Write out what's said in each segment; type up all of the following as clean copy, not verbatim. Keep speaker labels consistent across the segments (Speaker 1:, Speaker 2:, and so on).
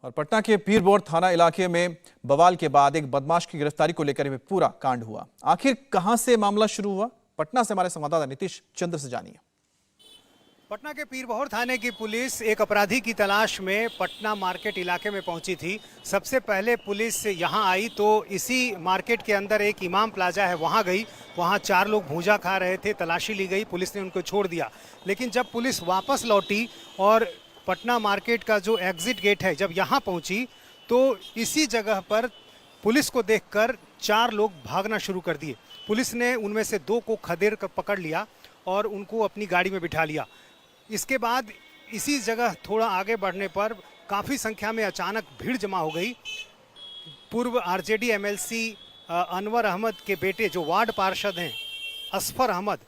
Speaker 1: और पटना के पीरबोर थाना इलाके में बवाल के बाद एक बदमाश की गिरफ्तारी को लेकर में पूरा कांड हुआ। आखिर कहां से मामला शुरू हुआ, पटना से हमारे संवाददाता नीतीश चंद्र से जानिए।
Speaker 2: पटना के पीरबोर थाने की पुलिस एक अपराधी की तलाश में पटना मार्केट इलाके में पहुंची थी। सबसे पहले पुलिस यहां आई तो इसी मार्केट के अंदर एक इमाम प्लाजा है, वहां गई। वहां 4 लोग भूजा खा रहे थे, तलाशी ली गई, पुलिस ने उनको छोड़ दिया। लेकिन जब पुलिस वापस लौटी और पटना मार्केट का जो एग्जिट गेट है जब यहाँ पहुंची तो इसी जगह पर पुलिस को देखकर 4 लोग भागना शुरू कर दिए। पुलिस ने उनमें से 2 को खदेड़ कर पकड़ लिया और उनको अपनी गाड़ी में बिठा लिया। इसके बाद इसी जगह थोड़ा आगे बढ़ने पर काफ़ी संख्या में अचानक भीड़ जमा हो गई। पूर्व आरजेडी एमएलसी अनवर अहमद के बेटे जो वार्ड पार्षद हैं असफर अहमद,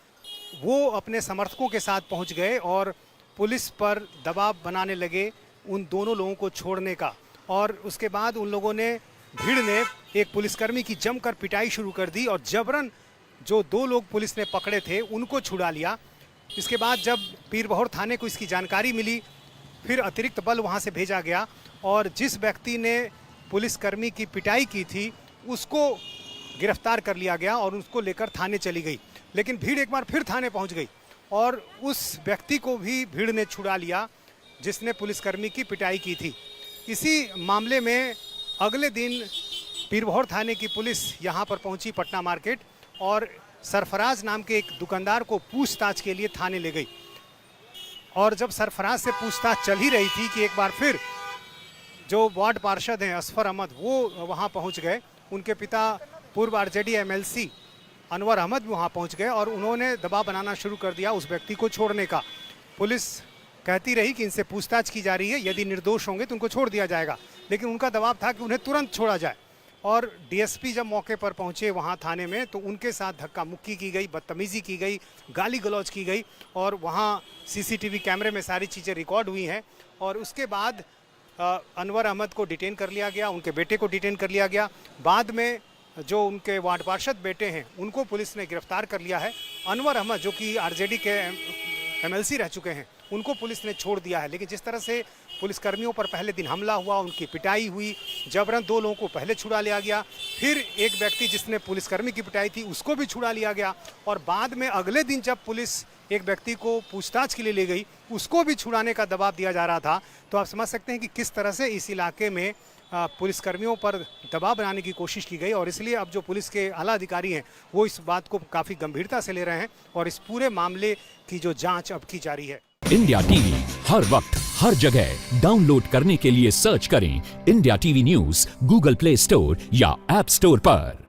Speaker 2: वो अपने समर्थकों के साथ पहुंच गए और पुलिस पर दबाव बनाने लगे उन दोनों लोगों को छोड़ने का। और उसके बाद उन लोगों ने, भीड़ ने एक पुलिसकर्मी की जमकर पिटाई शुरू कर दी और जबरन जो 2 लोग पुलिस ने पकड़े थे उनको छुड़ा लिया। इसके बाद जब पीरबोर थाने को इसकी जानकारी मिली, फिर अतिरिक्त बल वहां से भेजा गया और जिस व्यक्ति ने पुलिसकर्मी की पिटाई की थी उसको गिरफ्तार कर लिया गया और उसको लेकर थाने चली गई। लेकिन भीड़ एक बार फिर थाने पहुंच गई और उस व्यक्ति को भी भीड़ ने छुड़ा लिया जिसने पुलिसकर्मी की पिटाई की थी। इसी मामले में अगले दिन पीरबोर थाने की पुलिस यहाँ पर पहुंची पटना मार्केट और सरफराज नाम के एक दुकानदार को पूछताछ के लिए थाने ले गई। और जब सरफराज से पूछताछ चल ही रही थी कि एक बार फिर जो वार्ड पार्षद हैं असफर अहमद वो वहाँ पहुँच गए। उनके पिता पूर्व आरजेडी एमएलसी अनवर अहमद भी वहाँ पहुँच गए और उन्होंने दबाव बनाना शुरू कर दिया उस व्यक्ति को छोड़ने का। पुलिस कहती रही कि इनसे पूछताछ की जा रही है, यदि निर्दोष होंगे तो उनको छोड़ दिया जाएगा, लेकिन उनका दबाव था कि उन्हें तुरंत छोड़ा जाए। और डीएसपी जब मौके पर पहुंचे वहां थाने में तो उनके साथ धक्का मुक्की की गई, बदतमीजी की गई, गाली गलौज की गई और वहां सीसीटीवी कैमरे में सारी चीज़ें रिकॉर्ड हुई हैं। और उसके बाद अनवर अहमद को डिटेन कर लिया गया, उनके बेटे को डिटेन कर लिया गया। बाद में जो उनके वार्ड पार्षद बेटे हैं उनको पुलिस ने गिरफ्तार कर लिया है। अनवर अहमद जो कि आरजेडी के एमएलसी रह चुके हैं उनको पुलिस ने छोड़ दिया है। लेकिन जिस तरह से पुलिसकर्मियों पर पहले दिन हमला हुआ, उनकी पिटाई हुई, जबरन 2 लोगों को पहले छुड़ा लिया गया, फिर एक व्यक्ति जिसने पुलिसकर्मी की पिटाई थी उसको भी छुड़ा लिया गया और बाद में अगले दिन जब पुलिस एक व्यक्ति को पूछताछ के लिए ले गई उसको भी छुड़ाने का दबाव दिया जा रहा था। तो आप समझ सकते हैं कि किस तरह से इस इलाके में पुलिसकर्मियों पर दबाव बनाने की कोशिश की गई। और इसलिए अब जो पुलिस के आला अधिकारी हैं वो इस बात को काफ़ी गंभीरता से ले रहे हैं और इस पूरे मामले की जो जांच अब की जा रही है।
Speaker 3: इंडिया टीवी हर वक्त हर जगह डाउनलोड करने के लिए सर्च करें India TV news Google play store या ऐप स्टोर पर।